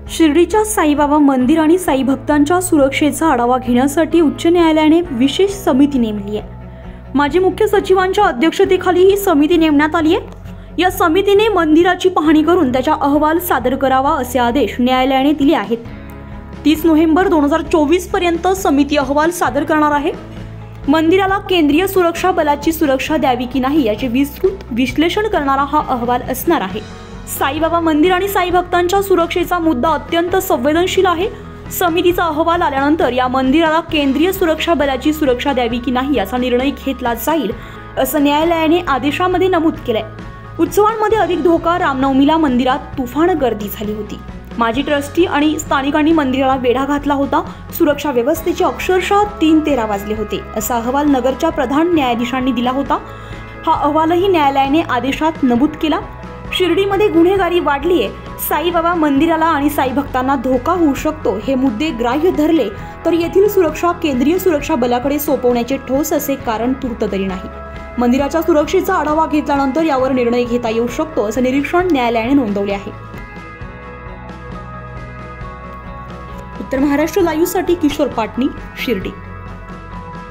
शिर्डीच्या साईबाबा मंदिर आणि साई भक्तांच्या सुरक्षेचा आढावा घेण्यासाठी उच्च न्यायालयाने विशेष समिती नेमली आहे। माजी मुख्य सचिवांच्या अध्यक्षतेखाली ही समिती नेमण्यात आली आहे। या समितीने मंदिराची पाहणी करून त्याचा अहवाल सादर करावा असे आदेश न्यायालयाने दिले आहेत। 30 नोव्हेंबर 2024 पर्यंत समिती अहवाल सादर करणार आहे। मंदिराला केंद्रीय सुरक्षा बलाची सुरक्षा द्यावी की नाही याचे विस्तृत विश्लेषण करणारा हा अहवाल असणार आहे। साईबाबा मंदिर आणि साई भक्तांच्या सुरक्षेचा मुद्दा अत्यंत संवेदनशील आहे। समितीचा अहवाल आल्यानंतर या मंदिराला केंद्रीय सुरक्षा बलाची सुरक्षा द्यावी की नाही याचा निर्णय घेतला जाईल असं न्यायालयाने आदेशामध्ये नमूद केलंय। उत्सवांमध्ये अधिक धोका, रामनवमीला मंदिरात तुफान गर्दी झाली होती। माजी ट्रस्टी आणि स्थानिकांनी मंदिराला वेढा घातला होता। सुरक्षा व्यवस्थेचे अक्षरशः 3 ते 13 वाजले होते असा अहवाल नगरच्या प्रधान न्यायाधीशांनी दिला होता। हा अहवालही न्यायालयाने आदेशात नमूद केला। शिर्डीमध्ये गुन्हेगारी वाढली आहे, साईबाबा मंदिराला आणि साई भक्तांना धोका होऊ शकतो हे मुद्दे ग्राह्य धरले तर येथील सुरक्षा केंद्रीय सुरक्षा बलाकडे सोपवण्याचे ठोस असे कारण तूर्त तरी नाही। मंदिराच्या सुरक्षेचा आढावा घेतल्यानंतर यावर निर्णय घेता येऊ शकतो असं निरीक्षण न्यायालयाने नोंदवले आहे। उत्तर महाराष्ट्र लाईव्ह साठी किशोर पाटणी, शिर्डी।